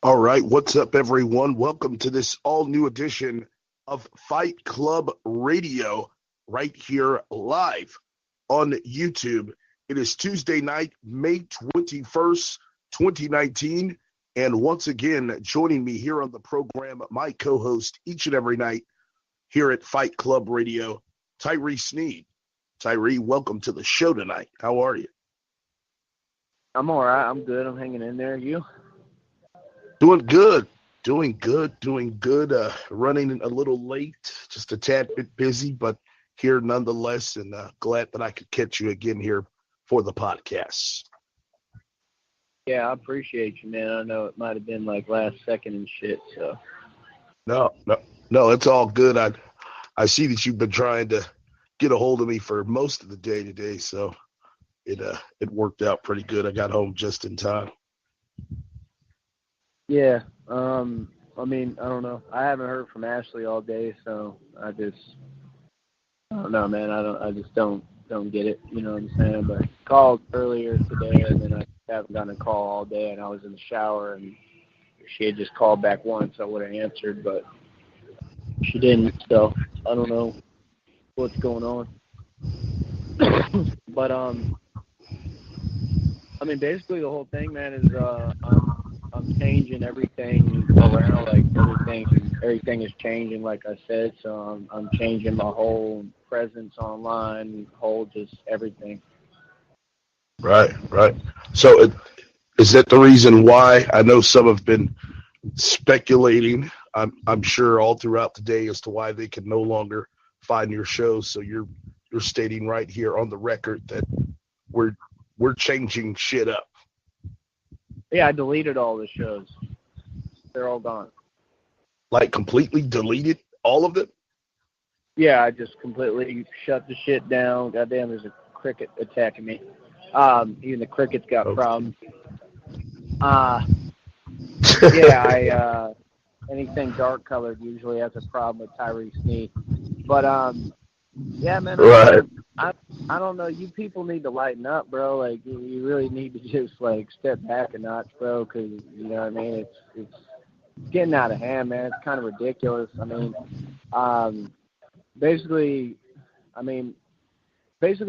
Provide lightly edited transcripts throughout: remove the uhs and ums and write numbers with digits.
All right, what's up, everyone? Welcome to this all new edition of Fight Club Radio right here live on YouTube. It is Tuesday night, May 21st, 2019. And once again, joining me here on the program, my co host each and every night here at Fight Club Radio, Tyree Sneed. Tyree, welcome to the show tonight. How are you? I'm all right. I'm good. I'm hanging in there. You? Doing good. Doing good. Running a little late, just a tad bit busy, but here nonetheless, and glad that I could catch you again here for the podcast. Yeah, I appreciate you, man. I know it might have been like last second and shit, so. No, it's all good. I see that you've been trying to get a hold of me for most of the day today, so it worked out pretty good. I got home just in time. Yeah. I don't know. I haven't heard from Ashley all day, so I don't know, man. I just don't get it. You know what I'm saying? But I called earlier today, and then I haven't gotten a call all day, and I was in the shower, and if she had just called back once, I would have answered, but she didn't. So I don't know what's going on. But basically the whole thing, man, is I'm changing everything around. Like everything is changing, like I said. So I'm changing my whole presence online, whole just everything. Right. So is that the reason why? I know some have been speculating, I'm sure all throughout the day, as to why they can no longer find your shows. So you're stating right here on the record that we're changing shit up. Yeah, I deleted all the shows. They're all gone. Like completely deleted all of them? Yeah, I just completely shut the shit down. Goddamn, there's a cricket attacking me. Even the cricket's got problems. Anything dark colored usually has a problem with Tyree Sneed. But yeah, man. Right. I don't know. You people need to lighten up, bro. Like you really need to just like step back a notch, bro. Because you know what I mean. It's getting out of hand, man. It's kind of ridiculous. Basically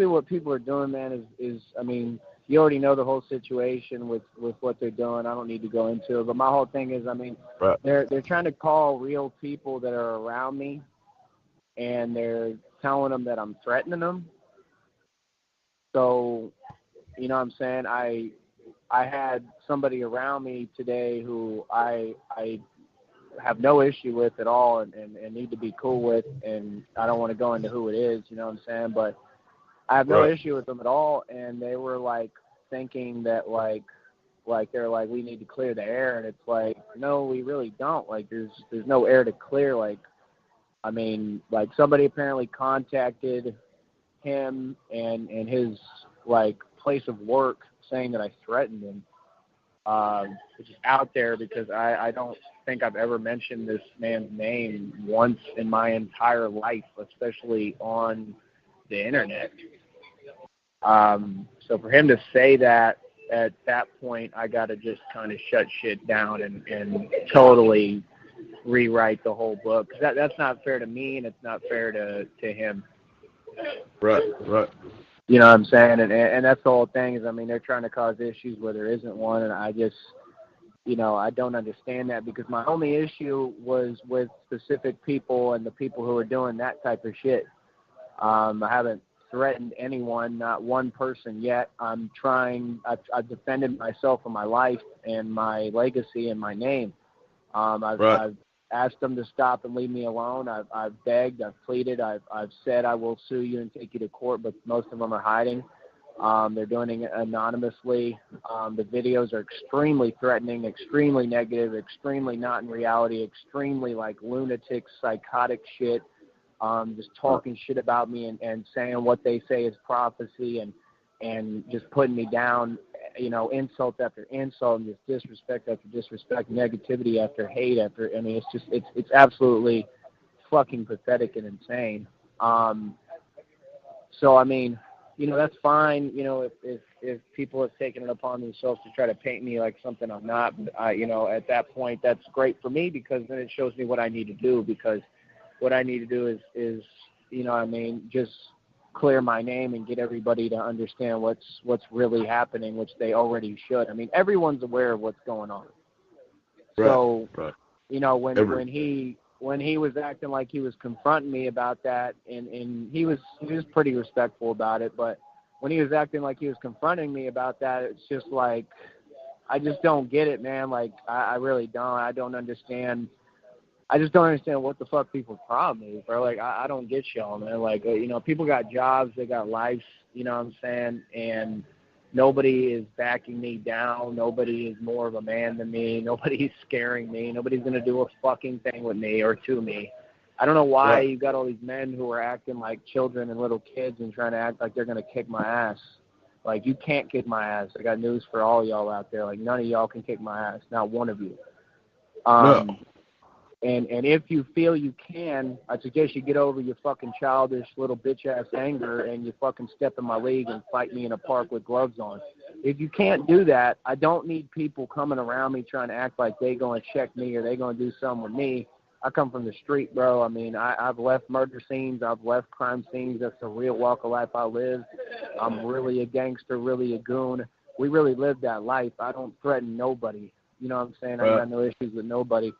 what people are doing, man, is you already know the whole situation with what they're doing. I don't need to go into it. But my whole thing is, Right. they're trying to call real people that are around me, and they're telling them that I'm threatening them. So, you know what I'm saying? I had somebody around me today who I have no issue with at all and need to be cool with, and I don't want to go into who it is, you know what I'm saying? But I have no issue with them at all, and they were like thinking that like they're like, we need to clear the air, and it's like, no, we really don't. Like there's no air to clear. Like somebody apparently contacted him and his like place of work saying that I threatened him, which is out there because I don't think I've ever mentioned this man's name once in my entire life, especially on the internet. So for him to say that at that point, I got to just kind of shut shit down and totally rewrite the whole book. That's not fair to me, and it's not fair to him. Right. You know what I'm saying? And that's the whole thing is, they're trying to cause issues where there isn't one, and I just, I don't understand that because my only issue was with specific people and the people who are doing that type of shit. I haven't threatened anyone, not one person yet. I've defended myself and my life and my legacy and my name. I've asked them to stop and leave me alone. I've begged, I've pleaded, I've said I will sue you and take you to court, but most of them are hiding. They're doing it anonymously. The videos are extremely threatening, extremely negative, extremely not in reality, extremely like lunatic, psychotic shit. Just talking shit about me and saying what they say is prophecy and just putting me down, insult after insult and just disrespect after disrespect, negativity after hate after, it's absolutely fucking pathetic and insane. So, that's fine, if if people have taken it upon themselves to try to paint me like something I'm not. But at that point, that's great for me because then it shows me what I need to do. Because what I need to do is just clear my name and get everybody to understand what's really happening, which they already should. I mean, everyone's aware of what's going on. Right, so, right. When he was acting like he was confronting me about that, and he was pretty respectful about it, but when he was acting like he was confronting me about that, it's just like, I just don't get it, man. Like, I really don't. I don't understand. I just don't understand what the fuck people's problem is, bro. Like, I don't get y'all, man. Like, people got jobs, they got lives, you know what I'm saying? And nobody is backing me down. Nobody is more of a man than me. Nobody's scaring me. Nobody's going to do a fucking thing with me or to me. I don't know why you got all these men who are acting like children and little kids and trying to act like they're going to kick my ass. Like, you can't kick my ass. I got news for all y'all out there. Like, none of y'all can kick my ass. Not one of you. No. And if you feel you can, I suggest you get over your fucking childish little bitch-ass anger and you fucking step in my league and fight me in a park with gloves on. If you can't do that, I don't need people coming around me trying to act like they going to check me or they going to do something with me. I come from the street, bro. I mean, I've left murder scenes. I've left crime scenes. That's the real walk of life I live. I'm really a gangster, really a goon. We really live that life. I don't threaten nobody. You know what I'm saying? I got no issues with nobody.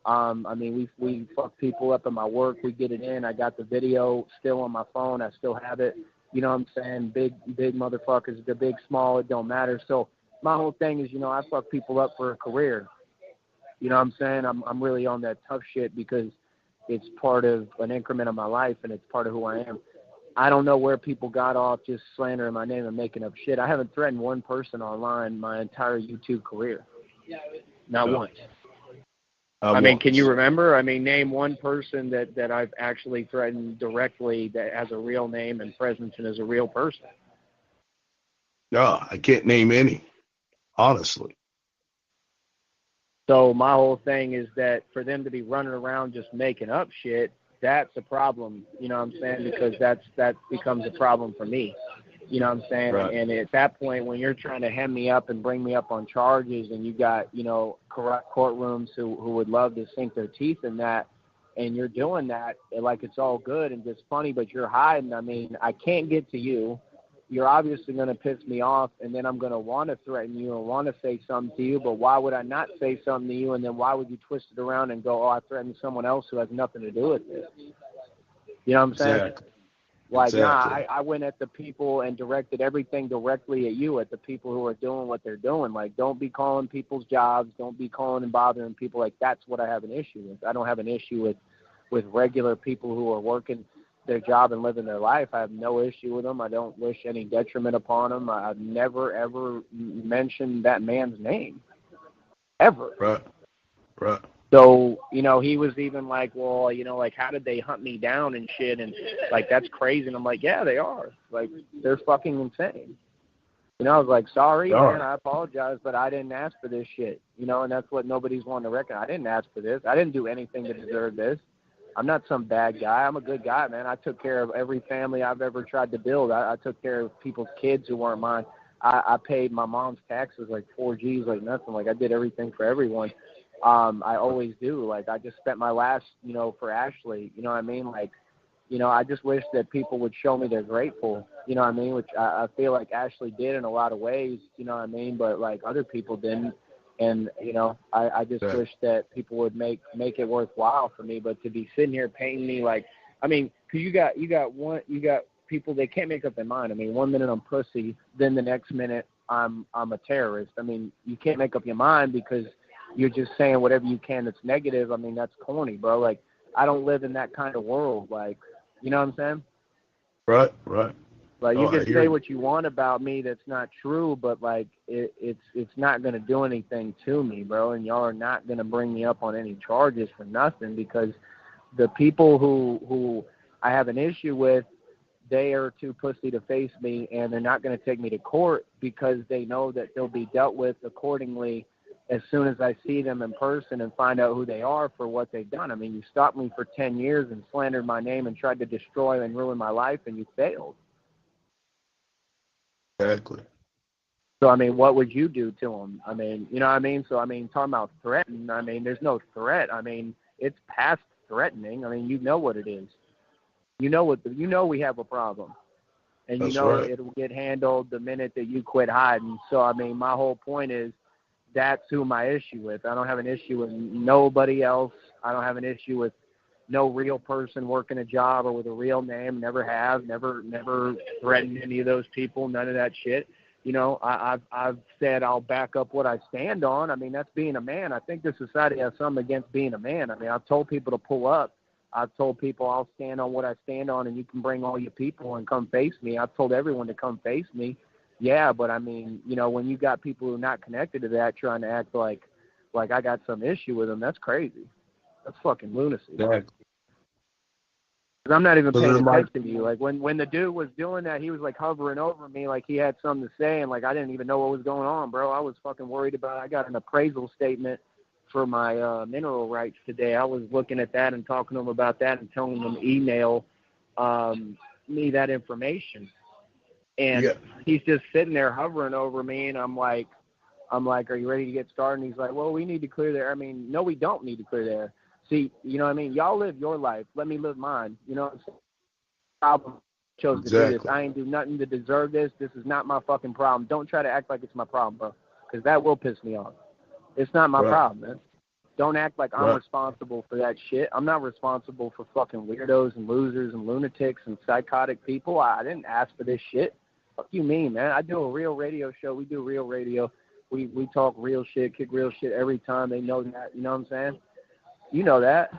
I mean, we fuck people up in my work. We get it in. I got the video still on my phone. I still have it. You know what I'm saying? Big motherfuckers, the big, small, it don't matter. So my whole thing is, I fuck people up for a career. You know what I'm saying? I'm really on that tough shit because it's part of an increment of my life and it's part of who I am. I don't know where people got off just slandering my name and making up shit. I haven't threatened one person online my entire YouTube career. Not once. I mean, can you remember? I mean, name one person that I've actually threatened directly that has a real name and presence and is a real person. No, I can't name any, honestly. So my whole thing is that for them to be running around just making up shit, that's a problem, you know what I'm saying? Because that becomes a problem for me. You know what I'm saying? Right. And at that point, when you're trying to hem me up and bring me up on charges and you got, corrupt courtrooms who would love to sink their teeth in that, and you're doing that like it's all good and just funny, but you're hiding. I mean, I can't get to you. You're obviously going to piss me off, and then I'm going to want to threaten you and want to say something to you, but why would I not say something to you, and then why would you twist it around and go, I threatened someone else who has nothing to do with this? You know what I'm saying? Exactly. Like, exactly. I went at the people and directed everything directly at you, at the people who are doing what they're doing. Like, don't be calling people's jobs. Don't be calling and bothering people. Like, that's what I have an issue with. I don't have an issue with regular people who are working their job and living their life. I have no issue with them. I don't wish any detriment upon them. I've never, ever mentioned that man's name, ever. Right. So, he was even like, well, like, how did they hunt me down and shit? And, like, that's crazy. And I'm like, yeah, they are. Like, they're fucking insane. I was like, sorry, man, I apologize, but I didn't ask for this shit. And that's what nobody's wanting to reckon. I didn't ask for this. I didn't do anything to deserve this. I'm not some bad guy. I'm a good guy, man. I took care of every family I've ever tried to build. I took care of people's kids who weren't mine. I paid my mom's taxes like 4 G's, like nothing. Like, I did everything for everyone. I always do. Like, I just spent my last, for Ashley, you know what I mean? Like, I just wish that people would show me they're grateful, you know what I mean? Which I feel like Ashley did in a lot of ways, you know what I mean? But, like, other people didn't. And, I just wish that people would make it worthwhile for me. But to be sitting here painting me like, I mean, because you got people, they can't make up their mind. I mean, 1 minute I'm pussy, then the next minute I'm a terrorist. I mean, you can't make up your mind because you're just saying whatever you can that's negative. I mean, that's corny, bro. Like, I don't live in that kind of world. Like, you know what I'm saying? Right. Like, you can say what you want about me that's not true, but, like, it's not going to do anything to me, bro, and y'all are not going to bring me up on any charges for nothing because the people who I have an issue with, they are too pussy to face me, and they're not going to take me to court because they know that they'll be dealt with accordingly as soon as I see them in person and find out who they are for what they've done. I mean, you stopped me for 10 years and slandered my name and tried to destroy and ruin my life, and you failed. Exactly. So, I mean, what would you do to him? I mean, you know what I mean? So, I mean, talking about threatening, I mean, there's no threat. I mean, it's past threatening. I mean, you know what it is. You know we have a problem. And you That's know right. it'll get handled the minute that you quit hiding. So, I mean, my whole point is that's who my issue with. I don't have an issue with nobody else. I don't have an issue with no real person working a job or with a real name. Never have. Never threatened any of those people. None of that shit. You know, I've said I'll back up what I stand on. I mean, that's being a man. I think this society has something against being a man. I mean, I've told people to pull up. I've told people I'll stand on what I stand on, and you can bring all your people and come face me. I've told everyone to come face me. Yeah, but I mean, you know, when you got people who are not connected to that trying to act like I got some issue with them, that's crazy. That's fucking lunacy. Exactly. Because I'm not even So paying then, like, attention to you. Like, when the dude was doing that, he was, like, hovering over me like he had something to say, and, like, I didn't even know what was going on, bro. I was fucking worried about it. I got an appraisal statement for my mineral rights today. I was looking at that and talking to him about that and telling him to email me that information. And he's just sitting there hovering over me, and I'm like, are you ready to get started? And he's like, well, we need to clear the air. I mean, no, we don't need to clear the air. See, you know what I mean? Y'all live your life. Let me live mine. You know what I'm saying? Problem chose to do this. I ain't do nothing to deserve this. This is not my fucking problem. Don't try to act like it's my problem, bro, because that will piss me off. It's not my problem, man. Don't act like I'm responsible for that shit. I'm not responsible for fucking weirdos and losers and lunatics and psychotic people. I didn't ask for this shit. Fuck you mean, man? I do a real radio show. We do real radio. We talk real shit, kick real shit every time. They know that. You know what I'm saying? You know that.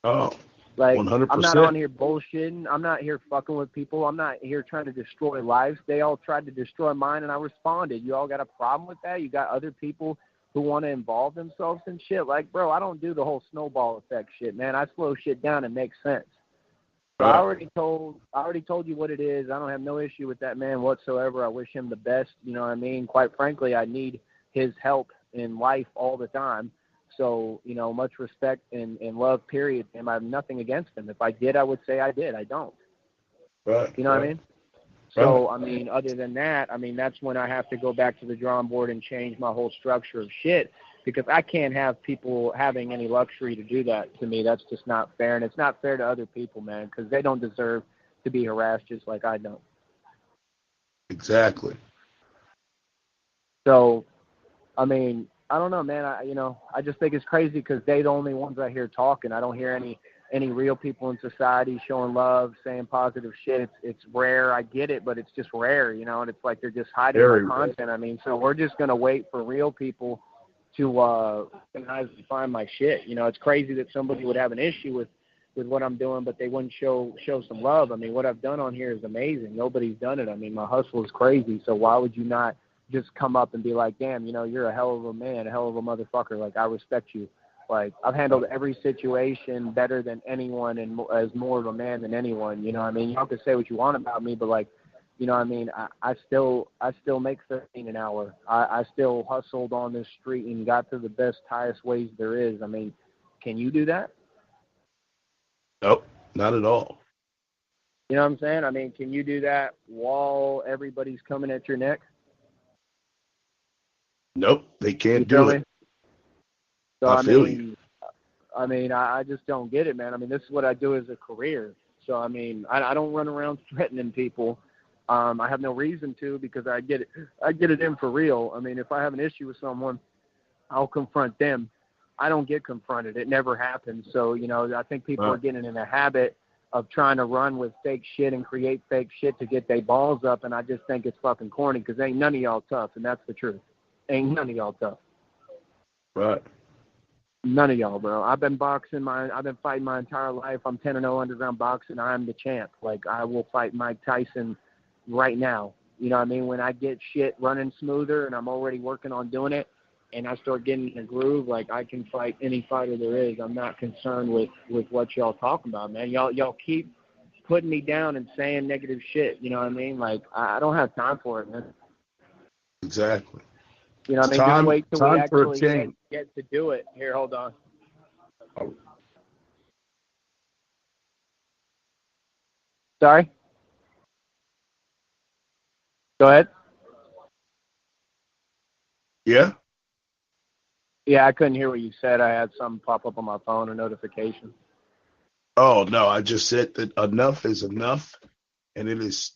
Oh, like 100%. I'm not on here bullshitting. I'm not here fucking with people. I'm not here trying to destroy lives. They all tried to destroy mine, and I responded. You all got a problem with that? You got other people who want to involve themselves in shit? Like, bro, I don't do the whole snowball effect shit, man. I slow shit down and make sense. So I already told you what it is. I don't have no issue with that man whatsoever. I wish him the best. You know what I mean? Quite frankly, I need his help in life all the time. So, you know, much respect and love, period. And I have nothing against him. If I did, I would say I did. I don't. You know what I mean? So, I mean, other than that, I mean, that's when I have to go back to the drawing board and change my whole structure of shit, because I can't have people having any luxury to do that to me. That's just not fair, and it's not fair to other people, man, because they don't deserve to be harassed just like I don't. Exactly. So, I mean, I don't know, man. I just think it's crazy because they're the only ones I hear talking. I don't hear any real people in society showing love, saying positive shit. It's rare. I get it, but it's just rare, you know, and it's like they're just hiding their content. I mean, so we're just going to wait for real people to find my shit. You know, it's crazy that somebody would have an issue with what I'm doing, but they wouldn't show some love. I mean, what I've done on here is amazing. Nobody's done it. I mean, my hustle is crazy, so why would you not just come up and be like, damn, you know, you're a hell of a man, a hell of a motherfucker. Like, I respect you. Like, I've handled every situation better than anyone and as more of a man than anyone. You know what I mean? Y'all can say what you want about me, but, like, you know what I mean? I still make $13 an hour. I still hustled on this street and got to the best, highest wage there is. I mean, can you do that? Nope, not at all. You know what I'm saying? I mean, can you do that while everybody's coming at your neck? Nope, they can't do it. So, I feel you. I just don't get it, man. I mean, this is what I do as a career. So, I mean, I don't run around threatening people. I have no reason to, because I get it in for real. I mean, if I have an issue with someone, I'll confront them. I don't get confronted. It never happens. So, you know, I think people are getting in a habit of trying to run with fake shit and create fake shit to get their balls up, and I just think it's fucking corny, because ain't none of y'all tough, and that's the truth. Ain't none of y'all tough. Right. None of y'all, bro. I've been fighting my entire life. I'm 10-0 underground boxing. I'm the champ. Like, I will fight Mike Tyson right now. You know what I mean? When I get shit running smoother and I'm already working on doing it and I start getting in a groove, like, I can fight any fighter there is. I'm not concerned with what y'all talking about, man. Y'all keep putting me down and saying negative shit. You know what I mean? Like, I don't have time for it, man. Exactly. You know what I mean? Just wait till we actually get to do it. Here, hold on. Sorry? Go ahead. Yeah? Yeah, I couldn't hear what you said. I had something pop up on my phone, a notification. Oh, no, I just said that enough is enough, and it's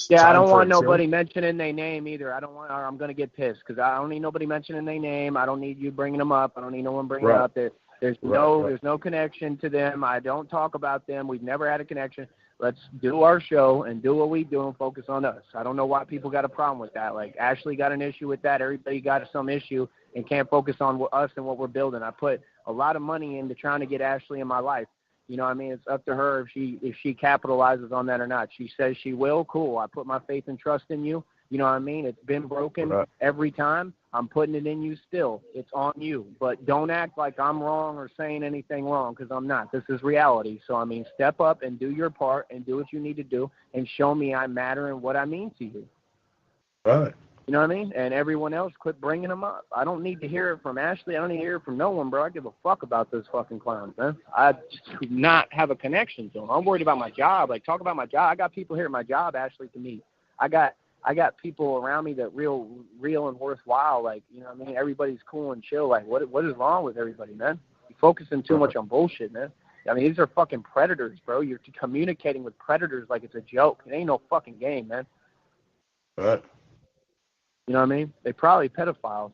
Yeah, I time don't for want a change. nobody mentioning their name either. I don't want, or I'm going to get pissed because I don't need nobody mentioning their name. I don't need you bringing them up. I don't need no one bringing it Right, up. There's right. there's no connection to them. I don't talk about them. We've never had a connection. Let's do our show and do what we do and focus on us. I don't know why people got a problem with that. Like Ashley got an issue with that. Everybody got some issue and can't focus on us and what we're building. I put a lot of money into trying to get Ashley in my life. You know what I mean? It's up to her if she capitalizes on that or not. She says she will. Cool. I put my faith and trust in you. You know what I mean? It's been broken Right. every time. I'm putting it in you still. It's on you. But don't act like I'm wrong or saying anything wrong because I'm not. This is reality. So, I mean, step up and do your part and do what you need to do and show me I matter and what I mean to you. Right. You know what I mean? And everyone else, quit bringing them up. I don't need to hear it from Ashley. I don't need to hear it from no one, bro. I give a fuck about those fucking clowns, man. I just do not have a connection to them. I'm worried about my job. Like, talk about my job. I got people here at my job, Ashley, to meet. I got people around me that real and worthwhile. Like, you know what I mean? Everybody's cool and chill. Like, what is wrong with everybody, man? You're focusing too much on bullshit, man. I mean, these are fucking predators, bro. You're communicating with predators like it's a joke. It ain't no fucking game, man. Right. You know what I mean? They probably pedophiles.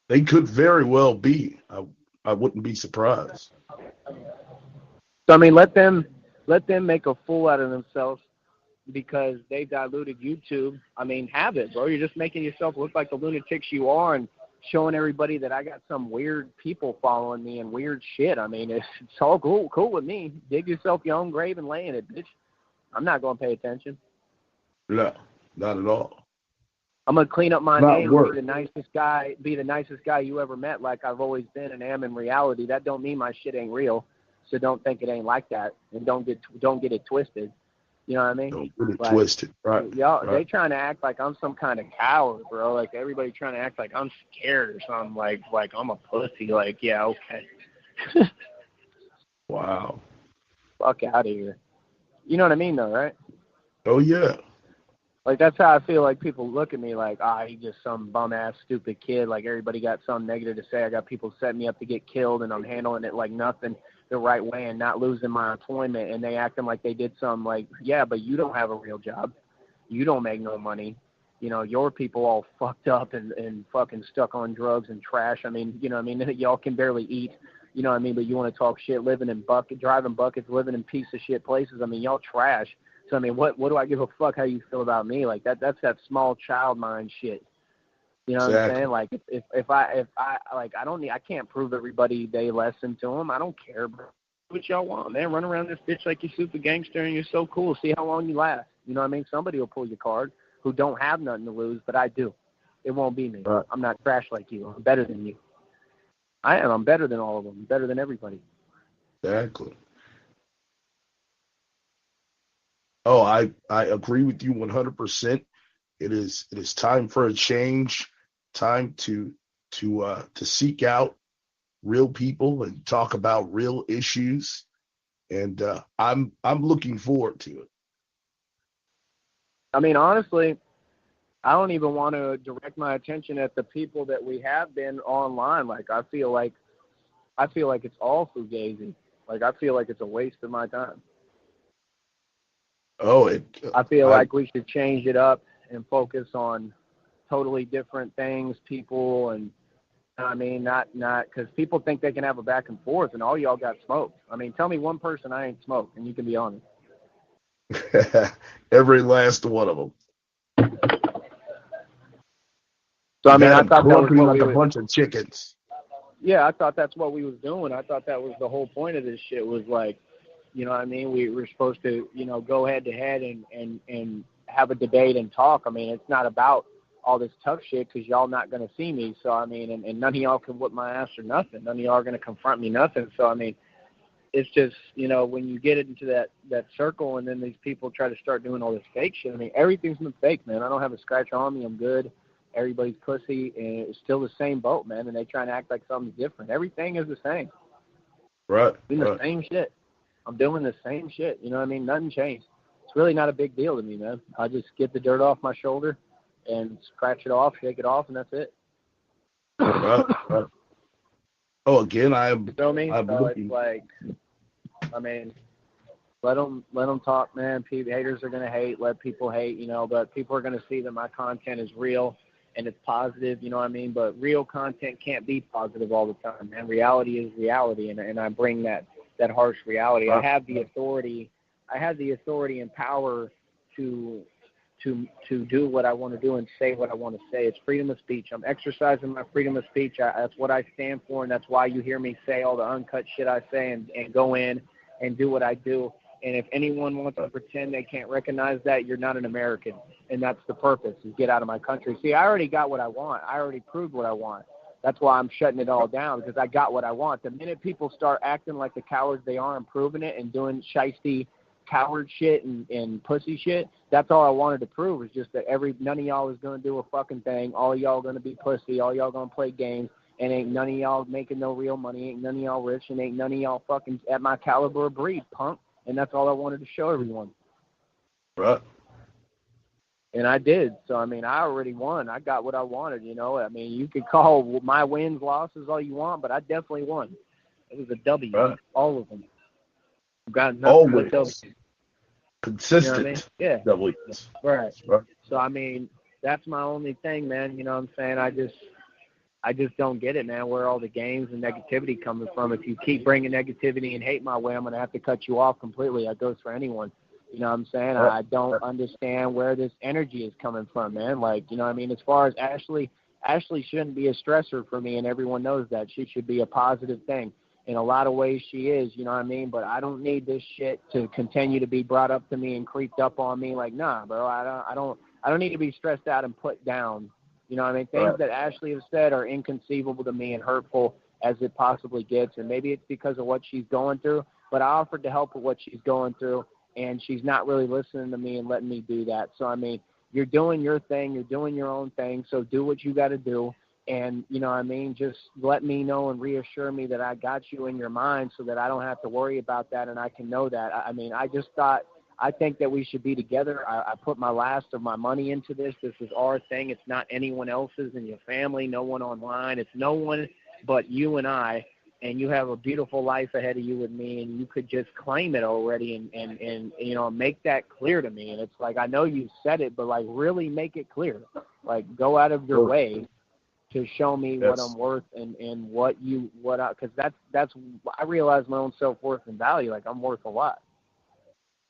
They could very well be. I wouldn't be surprised. So I mean, let them make a fool out of themselves because they diluted YouTube. I mean, have it, bro. You're just making yourself look like the lunatics you are and showing everybody that I got some weird people following me and weird shit. I mean, it's all cool with me. Dig yourself your own grave and lay in it, bitch. I'm not going to pay attention. No, not at all. I'm gonna clean up my Not name, work. be the nicest guy you ever met, like I've always been and am in reality. That don't mean my shit ain't real, so don't think it ain't like that, and don't get it twisted. You know what I mean? Don't get it Like, twisted. Right. y'all, Right. they trying to act like I'm some kind of coward, bro. Like everybody trying to act like I'm scared or something. Like I'm a pussy. Like, yeah, okay. Wow. Fuck out of here. You know what I mean, though, right? Oh yeah. Like, that's how I feel like people look at me like, he's just some bum-ass, stupid kid. Like, everybody got something negative to say. I got people setting me up to get killed, and I'm handling it like nothing the right way and not losing my employment. And they acting like they did something like, yeah, but you don't have a real job. You don't make no money. You know, your people all fucked up and fucking stuck on drugs and trash. I mean, you know what I mean? Y'all can barely eat. You know what I mean? But you want to talk shit, driving buckets, living in piece of shit places. I mean, y'all trash. So, I mean, what do I give a fuck how you feel about me? Like, that's that small child mind shit. You know what I'm saying? Like, if I like, I can't prove everybody they lesson to them. I don't care, bro. Do what y'all want, man. Run around this bitch like you're super gangster and you're so cool. See how long you last. You know what I mean? Somebody will pull your card who don't have nothing to lose, but I do. It won't be me. Right. I'm not trash like you. I'm better than you. I am. I'm better than all of them. I'm better than everybody. Exactly. Oh, I agree with you 100%. It is time for a change. Time to seek out real people and talk about real issues. And I'm looking forward to it. I mean, honestly, I don't even want to direct my attention at the people that we have been online. Like, I feel like it's all fugazi. Like, I feel like it's a waste of my time. Oh, I feel like we should change it up and focus on totally different things, people, and I mean, not because people think they can have a back and forth, and all y'all got smoked. I mean, tell me one person I ain't smoked, and you can be honest. every last one of them. So I mean, I thought that was what like a bunch of chickens. Yeah, I thought that's what we was doing. I thought that was the whole point of this shit was like, you know what I mean? We were supposed to, you know, go head to head and have a debate and talk. I mean, it's not about all this tough shit because y'all not going to see me. So, I mean, and none of y'all can whip my ass or nothing. None of y'all are going to confront me, nothing. So, I mean, it's just, you know, when you get into that circle and then these people try to start doing all this fake shit, I mean, everything's been fake, man. I don't have a scratch on me. I'm good. Everybody's pussy, and it's still the same boat, man, and they trying to act like something's different. Everything is the same. Right. Doing the same shit. I'm doing the same shit. You know what I mean? Nothing changed. It's really not a big deal to me, man. I just get the dirt off my shoulder and scratch it off, shake it off, and that's it. Right. Oh, again, You feel me? So it's like, I mean, let them talk, man. Haters are going to hate. Let people hate, you know, but people are going to see that my content is real and it's positive, you know what I mean? But real content can't be positive all the time, man. Reality is reality, and I bring that harsh reality. I have the authority and power to do what I want to do and say what I want to say. It's freedom of speech. I'm exercising my freedom of speech. That's what I stand for, and that's why you hear me say all the uncut shit I say and go in and do what I do. And if anyone wants to pretend they can't recognize that, you're not an American. And that's the purpose, is get out of my country. See, I already got what I want. I already proved what I want. That's why I'm shutting it all down, because I got what I want. The minute people start acting like the cowards they are and proving it and doing shiesty coward shit and pussy shit, that's all I wanted to prove, is just that none of y'all is going to do a fucking thing. All y'all going to be pussy. All y'all going to play games. And ain't none of y'all making no real money. Ain't none of y'all rich. And ain't none of y'all fucking at my caliber of breed, punk. And that's all I wanted to show everyone. Right. And I did. So, I mean, I already won. I got what I wanted, you know. I mean, you could call my wins losses all you want, but I definitely won. It was a W, right. All of them. I've got nothing but W's. Consistent. You know what I mean? Yeah. W's. Right. So, I mean, that's my only thing, man. You know what I'm saying? I just don't get it, man, where all the games and negativity coming from. If you keep bringing negativity and hate my way, I'm going to have to cut you off completely. That goes for anyone. You know what I'm saying? I don't understand where this energy is coming from, man. Like, you know what I mean? As far as Ashley shouldn't be a stressor for me, and everyone knows that. She should be a positive thing. In a lot of ways she is, you know what I mean? But I don't need this shit to continue to be brought up to me and creeped up on me. Like, nah, bro, I don't need to be stressed out and put down. You know what I mean? Things that Ashley has said are inconceivable to me and hurtful as it possibly gets. And maybe it's because of what she's going through, but I offered to help with what she's going through, and she's not really listening to me and letting me do that. So, I mean, you're doing your thing. You're doing your own thing. So do what you got to do. And, you know what I mean, just let me know and reassure me that I got you in your mind so that I don't have to worry about that and I can know that. I mean, I think that we should be together. I put my last of my money into this. This is our thing. It's not anyone else's in your family, no one online. It's no one but you and I, and you have a beautiful life ahead of you with me, and you could just claim it already and you know, make that clear to me. And it's like, I know you said it, but, like, really make it clear. Like, go out of your way to show me what I'm worth and because that's I realize my own self-worth and value. Like, I'm worth a lot.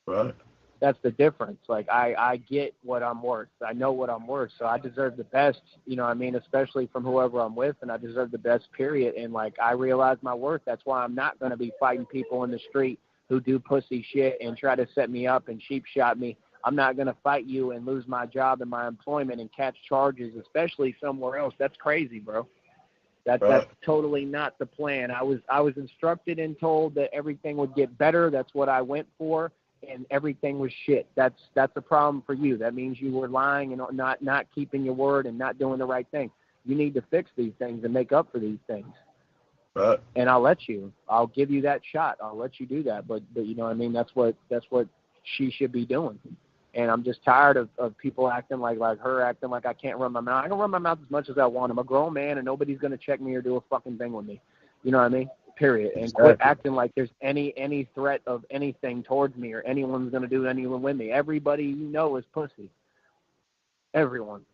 Right. That's the difference. Like, I get what I'm worth. I know what I'm worth. So I deserve the best, you know what I mean, especially from whoever I'm with, and I deserve the best, period. And, like, I realize my worth. That's why I'm not going to be fighting people in the street who do pussy shit and try to set me up and cheap shot me. I'm not going to fight you and lose my job and my employment and catch charges, especially somewhere else. That's crazy, bro. That's totally not the plan. I was instructed and told that everything would get better. That's what I went for, and everything was shit. That's a problem for you. That means you were lying and not keeping your word and not doing the right thing. You need to fix these things and make up for these things. Right. And I'll give you that shot. I'll let you do that. But you know what I mean? That's what she should be doing. And I'm just tired of people acting like her acting like I can't run my mouth. I can run my mouth as much as I want. I'm a grown man, and nobody's going to check me or do a fucking thing with me. You know what I mean? Period. And quit acting like there's any threat of anything towards me or anyone's going to do anything with me. Everybody you know is pussy. Everyone.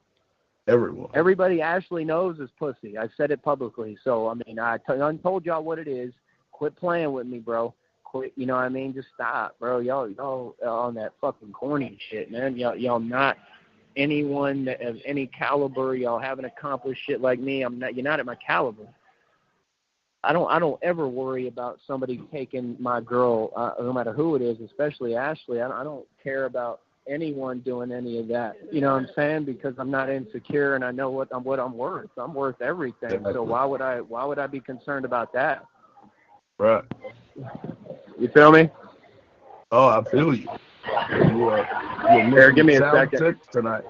Everybody Ashley knows is pussy. I said it publicly. So, I mean, I told y'all what it is. Quit playing with me, bro. You know what I mean? Just stop, bro. Y'all on that fucking corny shit, man. Y'all not anyone of any caliber. Y'all haven't accomplished shit like me. You're not at my caliber. I don't ever worry about somebody taking my girl, no matter who it is, especially Ashley. I don't care about anyone doing any of that. You know what I'm saying? Because I'm not insecure and I know what I'm worth. I'm worth everything. So why would I be concerned about that? Right. You feel me? Oh, I feel you. Here, give me a second. Tonight.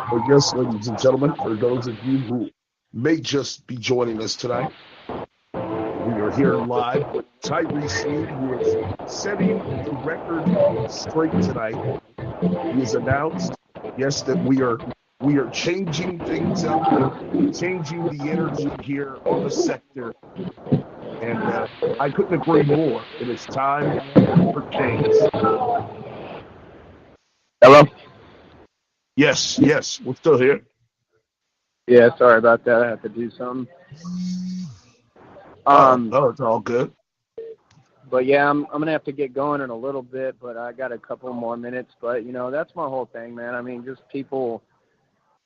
But yes, ladies and gentlemen, for those of you who may just be joining us tonight, we are here live with Tyree Sneed, who is setting the record straight tonight. He has announced, yes, that we are changing things up, changing the energy here on the sector. And I couldn't agree more. It is time for change. Hello? Yes, we're still here. Yeah, sorry about that. I have to do something. It's all good. But yeah, I'm gonna have to get going in a little bit, but I got a couple more minutes. But that's my whole thing, man. I mean, just people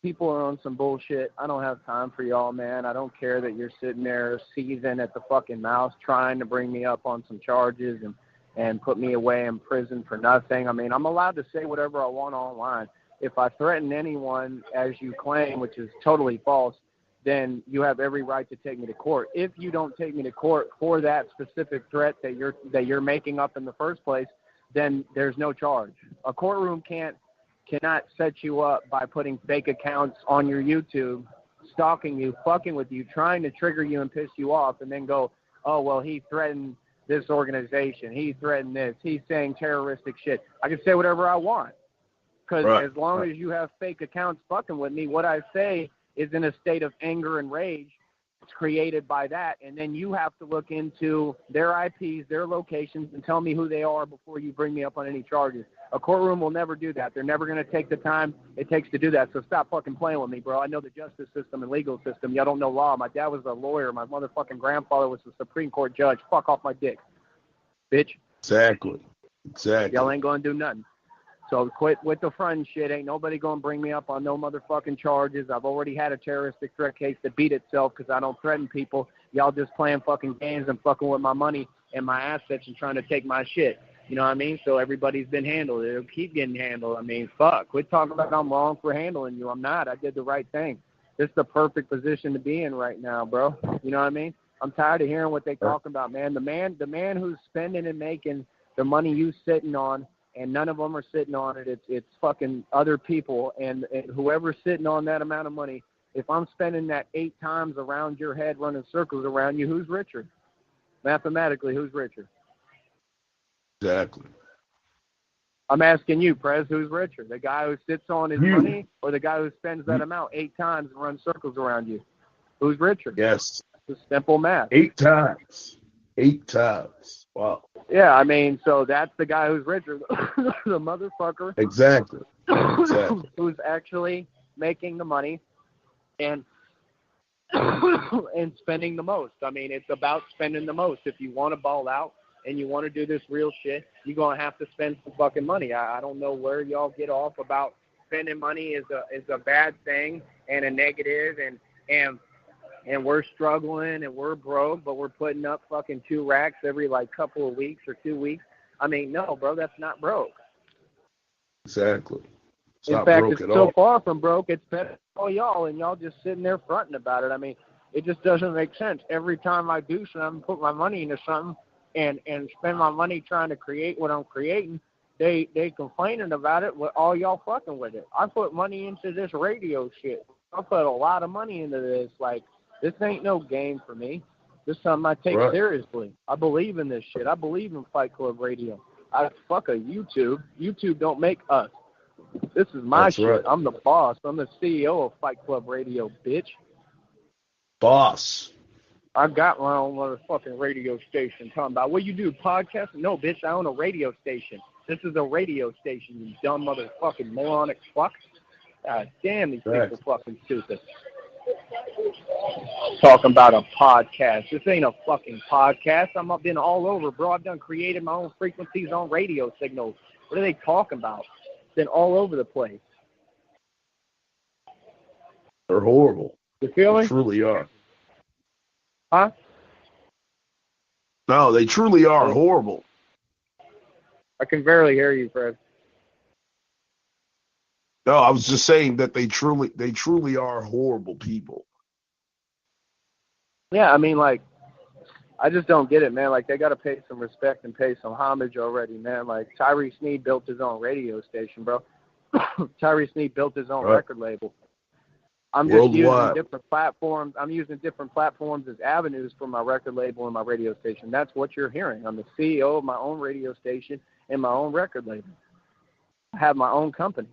are on some bullshit. I don't have time for y'all, man. I don't care that you're sitting there seething at the fucking mouth trying to bring me up on some charges and put me away in prison for nothing. I mean, I'm allowed to say whatever I want online. If I threaten anyone, as you claim, which is totally false, then you have every right to take me to court. If you don't take me to court for that specific threat that you're making up in the first place, then there's no charge. A courtroom cannot set you up by putting fake accounts on your YouTube, stalking you, fucking with you, trying to trigger you and piss you off, and then go, oh, well, he threatened this organization. He threatened this. He's saying terroristic shit. I can say whatever I want. Because as long as you have fake accounts fucking with me, what I say is in a state of anger and rage. It's created by that. And then you have to look into their IPs, their locations, and tell me who they are before you bring me up on any charges. A courtroom will never do that. They're never going to take the time it takes to do that. So stop fucking playing with me, bro. I know the justice system and legal system. Y'all don't know law. My dad was a lawyer. My motherfucking grandfather was a Supreme Court judge. Fuck off my dick, bitch. Exactly. Y'all ain't going to do nothing. So quit with the front shit. Ain't nobody going to bring me up on no motherfucking charges. I've already had a terroristic threat case that beat itself because I don't threaten people. Y'all just playing fucking games and fucking with my money and my assets and trying to take my shit. You know what I mean? So everybody's been handled. It'll keep getting handled. I mean, fuck. Quit talking about I'm wrong for handling you. I'm not. I did the right thing. This is the perfect position to be in right now, bro. You know what I mean? I'm tired of hearing what they talking about, man. The man who's spending and making the money you sitting on, and none of them are sitting on it. It's fucking other people, and whoever's sitting on that amount of money, if I'm spending that 8 times around your head running circles around you, who's richer? Mathematically, who's richer? Exactly. I'm asking you, Prez, who's richer? The guy who sits on his money or the guy who spends that amount 8 times and runs circles around you? Who's richer? Yes. It's simple math. 8 times. 8 times. Wow. Yeah, I mean, so that's the guy who's richer, the motherfucker. Exactly. Who's actually making the money and spending the most. I mean, it's about spending the most. If you want to ball out and you want to do this real shit, you're going to have to spend some fucking money. I don't know where y'all get off about spending money is a bad thing and a negative and we're struggling and we're broke, but we're putting up fucking 2 racks every couple of weeks or 2 weeks. I mean, no, bro, that's not broke. Exactly. In fact, it's so far from broke, it's better for all y'all, and y'all just sitting there fronting about it. I mean, it just doesn't make sense. Every time I do something, put my money into something and spend my money trying to create what I'm creating, they complaining about it, with all y'all fucking with it. I put money into this radio shit. I put a lot of money into this. This ain't no game for me. This is something I take seriously. I believe in this shit. I believe in Fight Club Radio. Fuck a YouTube. YouTube don't make us. This is my shit. Right. I'm the boss. I'm the CEO of Fight Club Radio, bitch. Boss. I've got my own motherfucking radio station. Talking about what you do, podcast? No, bitch, I own a radio station. This is a radio station, you dumb motherfucking moronic fuck. God damn, these people fucking stupid. Talking about a podcast. This ain't a fucking podcast. I've been all over, bro. I've created my own frequencies on radio signals. What are they talking about? Been all over the place. They're horrible. You feel me? They truly are. Huh? No, they truly are horrible. I can barely hear you, Fred. No, I was just saying that they truly are horrible people. Yeah, I mean, I just don't get it, man. They got to pay some respect and pay some homage already, man. Tyree Sneed built his own radio station, bro. Tyree Sneed built his own Right. record label. I'm just using Worldwide. different platforms. I'm using different platforms as avenues for my record label and my radio station. That's what you're hearing. I'm the CEO of my own radio station and my own record label. I have my own company.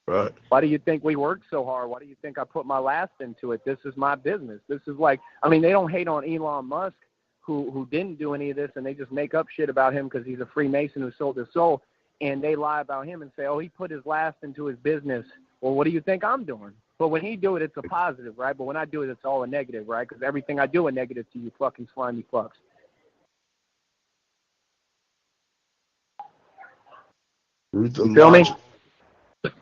Right. Why do you think we work so hard? Why do you think I put my last into it? This is my business. This is like, I mean, they don't hate on Elon Musk, who didn't do any of this, and they just make up shit about him because he's a Freemason who sold his soul, and they lie about him and say, oh, he put his last into his business. Well, what do you think I'm doing? But when he do it, it's a positive, right? But when I do it, it's all a negative, right? Because everything I do is negative to you fucking slimy fucks. Truth You and feel me? logic.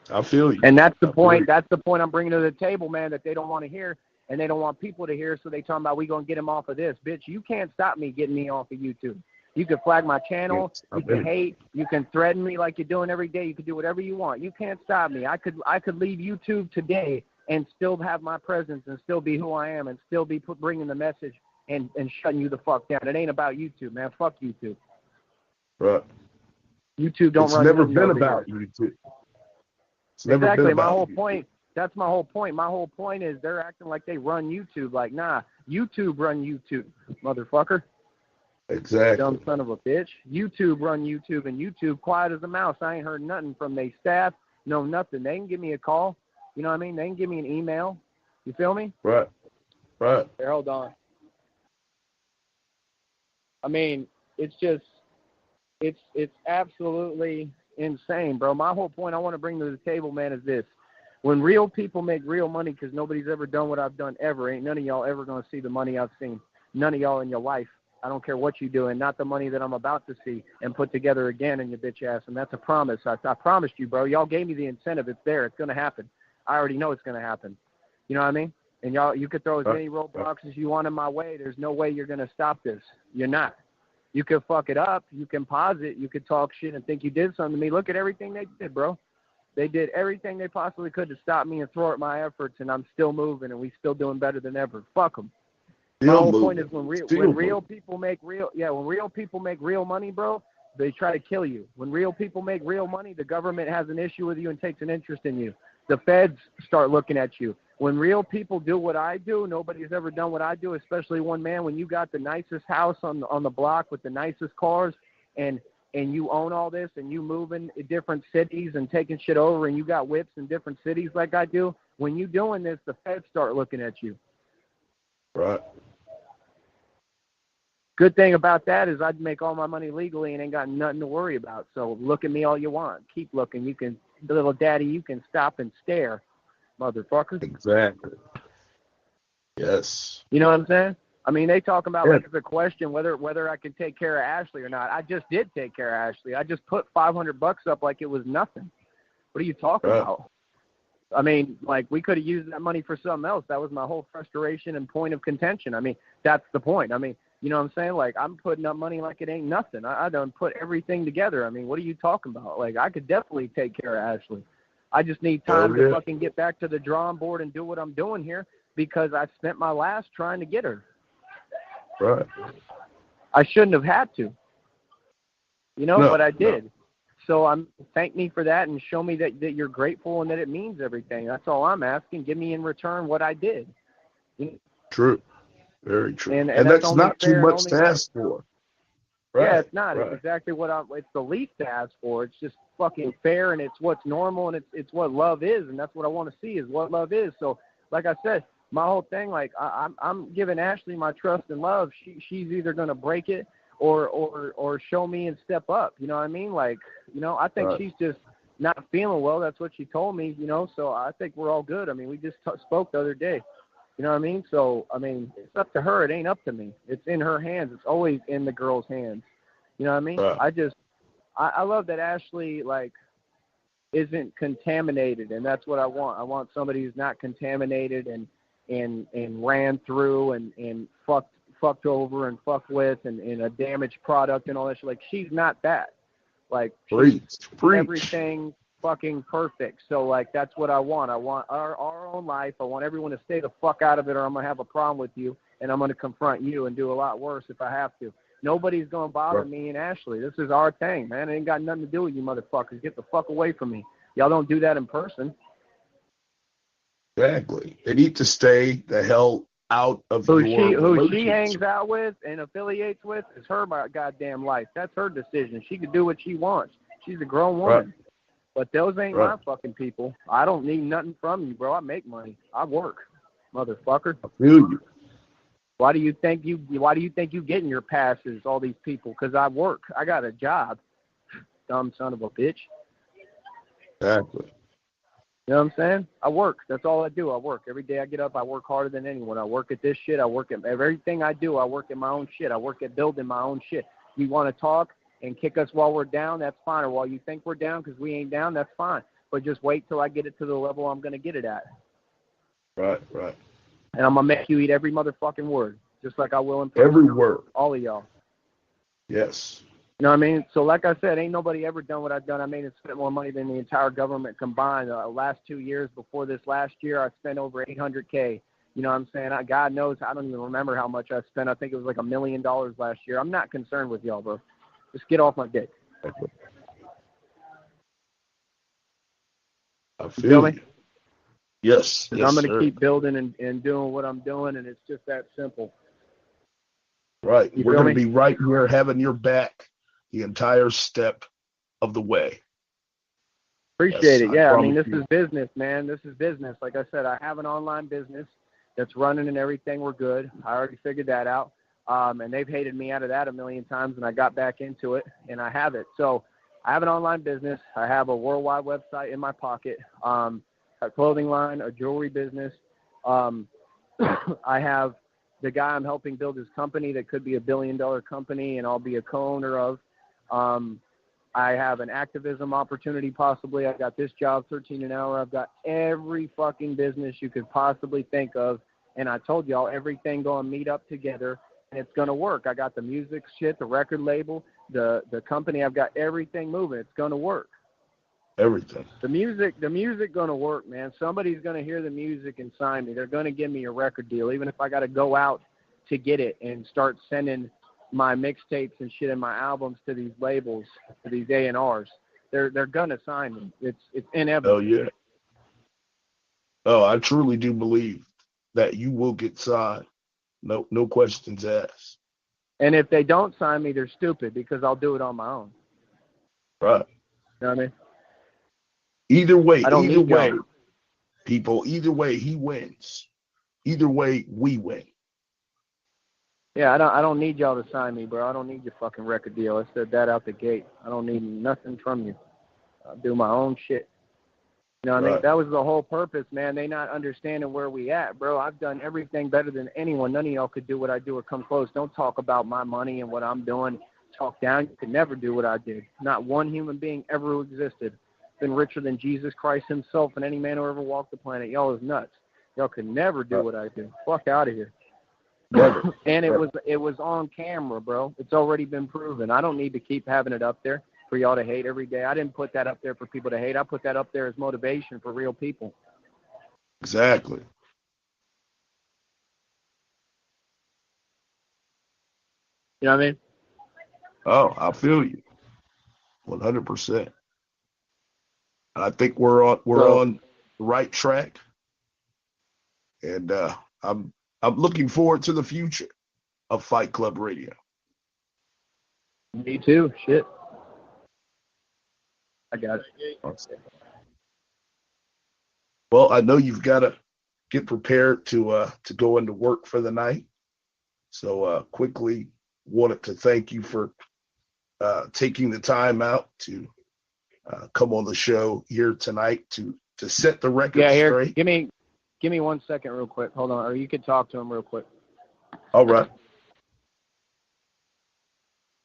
I feel you. And that's the point. That's the point I'm bringing to the table, man, that they don't want to hear, and they don't want people to hear, so they talking about we going to get him off of this. Bitch, you can't stop me getting me off of YouTube. You can flag my channel. You can hate. You can threaten me like you're doing every day. You can do whatever you want. You can't stop me. I could leave YouTube today and still have my presence and still be who I am and still be bringing the message and shutting you the fuck down. It ain't about YouTube, man. Fuck YouTube. Right. YouTube don't It's run. never been about YouTube. It's never Exactly. been about My whole YouTube. point. That's my whole point. My whole point is they're acting like they run YouTube. Like, nah, YouTube run YouTube, motherfucker. Exactly. Dumb son of a bitch. YouTube run YouTube, and YouTube quiet as a mouse. I ain't heard nothing from their staff. No, nothing. They can give me a call. You know what I mean? They can give me an email. You feel me? Right. Right. Here, hold on. I mean, it's just, it's absolutely insane, bro. My whole point I want to bring to the table, man, is this. When real people make real money, because nobody's ever done what I've done ever, ain't none of y'all ever going to see the money I've seen. None of y'all in your life. I don't care what you do, and not the money that I'm about to see and put together again in your bitch ass, and that's a promise. I promised you, bro. Y'all gave me the incentive. It's there. It's going to happen. I already know it's going to happen. You know what I mean? And y'all, you could throw as many roadblocks as you want in my way. There's no way you're going to stop this. You're not. You can fuck it up. You can pause it. You could talk shit and think you did something to me. Look at everything they did, bro. They did everything they possibly could to stop me and thwart my efforts, and I'm still moving, and we still doing better than ever. Fuck them. My whole point is when real people make real money, bro, they try to kill you. When real people make real money, the government has an issue with you and takes an interest in you. The feds start looking at you. When real people do what I do, nobody's ever done what I do, especially one man. When you got the nicest house on the block with the nicest cars, and you own all this, and you move in different cities and taking shit over, and you got whips in different cities like I do, when you doing this, the feds start looking at you. Right. Good thing about that is I'd make all my money legally and ain't got nothing to worry about. So look at me all you want. Keep looking. You can, little daddy, you can stop and stare, motherfucker. Exactly. Yes. You know what I'm saying? I mean, they talking about like it's a question whether I can take care of Ashley or not. I just did take care of Ashley. I just put $500 up like it was nothing. What are you talking about? I mean, like, we could have used that money for something else. That was my whole frustration and point of contention. I mean, that's the point. I mean, you know what I'm saying? Like, I'm putting up money like it ain't nothing. I done put everything together. I mean, what are you talking about? Like, I could definitely take care of Ashley. I just need time to fucking get back to the drawing board and do what I'm doing here because I spent my last trying to get her. Right. I shouldn't have had to. You know, but I did. No. So thank me for that and show me that you're grateful and that it means everything. That's all I'm asking. Give me in return what I did. True. Very true. And that's not too much to ask for. Right. Yeah, it's not. Right. It's exactly it's the least to ask for. It's just fucking fair, and it's what's normal, and it's what love is, and that's what I want to see is what love is. So, like I said, my whole thing, like I'm giving Ashley my trust and love. She's either gonna break it or show me and step up. You know what I mean? Like, you know, I think she's just not feeling well. That's what she told me. You know, so I think we're all good. I mean, we just spoke the other day. You know what I mean? So, I mean, it's up to her. It ain't up to me. It's in her hands. It's always in the girl's hands. You know what I mean? I love that Ashley, like, isn't contaminated, and that's what I want. I want somebody who's not contaminated and ran through and fucked over and fucked with and a damaged product and all that shit. Like, she's not that. Like, she's everything fucking perfect. So, like, that's what I want. I want our own life. I want everyone to stay the fuck out of it, or I'm going to have a problem with you, and I'm going to confront you and do a lot worse if I have to. Nobody's going to bother me and Ashley. This is our thing, man. It ain't got nothing to do with you motherfuckers. Get the fuck away from me. Y'all don't do that in person. Exactly. They need to stay the hell out of your Who she hangs out with and affiliates with is her goddamn life. That's her decision. She can do what she wants. She's a grown woman. Right. But those ain't my fucking people. I don't need nothing from you, bro. I make money. I work, motherfucker. I feel you. Why do you think you getting your passes, all these people? Because I work. I got a job. Dumb son of a bitch. Exactly. You know what I'm saying? I work. That's all I do. I work. Every day I get up, I work harder than anyone. I work at this shit. I work at everything I do. I work at my own shit. I work at building my own shit. You want to talk and kick us while we're down, that's fine. Or while you think we're down because we ain't down, that's fine. But just wait till I get it to the level I'm going to get it at. Right. And I'm going to make you eat every motherfucking word, just like I will in person. Every word. All of y'all. Yes. You know what I mean? So like I said, ain't nobody ever done what I've done. I made it spent more money than the entire government combined. Last 2 years before this last year, I spent over $800K. You know what I'm saying? God knows, I don't even remember how much I spent. I think it was like $1 million last year. I'm not concerned with y'all, bro. Just get off my dick. I feel you. Yes. I'm going to keep building and doing what I'm doing, and it's just that simple. Right. We're going to be right here having your back the entire step of the way. Appreciate it. Yeah, I mean, this is business, man. This is business. Like I said, I have an online business that's running and everything. We're good. I already figured that out. And they've hated me out of that a million times, and I got back into it, and I have it. So I have an online business. I have a worldwide website in my pocket, a clothing line, a jewelry business. I have the guy I'm helping build his company that could be $1 billion company, and I'll be a co-owner of. I have an activism opportunity possibly. I got this job, 13 an hour. I've got every fucking business you could possibly think of, and I told y'all everything going to meet up together, and it's going to work. I got the music shit, the record label, the company. I've got everything moving. It's going to work. Everything. The music going to work, man. Somebody's going to hear the music and sign me. They're going to give me a record deal, even if I got to go out to get it and start sending my mixtapes and shit and my albums to these labels, to these A&Rs. They're going to sign me. It's inevitable. Oh, yeah. Oh, I truly do believe that you will get signed. No questions asked. And if they don't sign me, they're stupid because I'll do it on my own. Right. You know what I mean? Either way, people, either way, he wins. Either way, we win. Yeah, I don't need y'all to sign me, bro. I don't need your fucking record deal. I said that out the gate. I don't need nothing from you. I'll do my own shit. You know what I mean? That was the whole purpose, man. They not understanding where we at, bro. I've done everything better than anyone. None of y'all could do what I do or come close. Don't talk about my money and what I'm doing. Talk down. You could never do what I did. Not one human being ever existed been richer than Jesus Christ himself and any man who ever walked the planet. Y'all is nuts. Y'all could never do what I do. Fuck out of here. And it was on camera, bro. It's already been proven. I don't need to keep having it up there for y'all to hate every day. I didn't put that up there for people to hate. I put that up there as motivation for real people. Exactly. You know what I mean? Oh, I feel you. 100%. I think we're on the right track. And I'm looking forward to the future of Fight Club Radio. Me too. Shit. I got it. Well, I know you've got to get prepared to go into work for the night. So quickly wanted to thank you for taking the time out to come on the show here tonight to set the record straight. Give me 1 second real quick. Hold on. Or you could talk to him real quick. All right.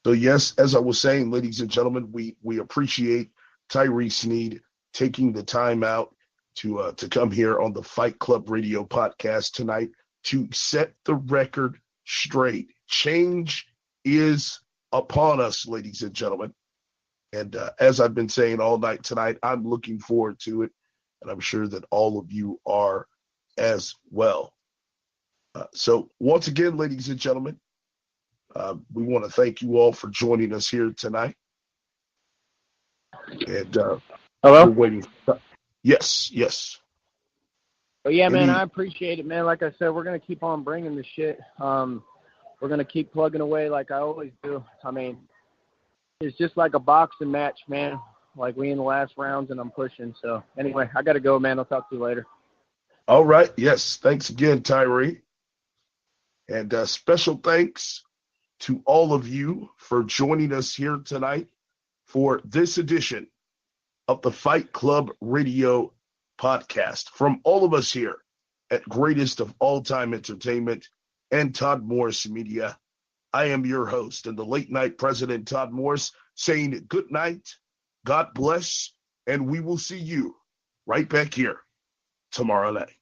So, yes, as I was saying, ladies and gentlemen, we appreciate Tyree Sneed taking the time out to come here on the Fight Club Radio podcast tonight to set the record straight. Change is upon us, ladies and gentlemen. And as I've been saying all night tonight, I'm looking forward to it. And I'm sure that all of you are as well. So once again, ladies and gentlemen, We want to thank you all for joining us here tonight. And Hello? we're waiting. Yes. But yeah, man, I appreciate it, man. Like I said, we're going to keep on bringing the shit. We're going to keep plugging away like I always do. I mean, it's just like a boxing match, man. Like we in the last rounds and I'm pushing. So anyway, I got to go, man. I'll talk to you later. All right. Yes. Thanks again, Tyree. And special thanks to all of you for joining us here tonight for this edition of the Fight Club Radio podcast. From all of us here at Greatest of All Time Entertainment and Todd Morris Media, I am your host and the late night president, Todd Morris, saying good night, God bless, and we will see you right back here tomorrow night.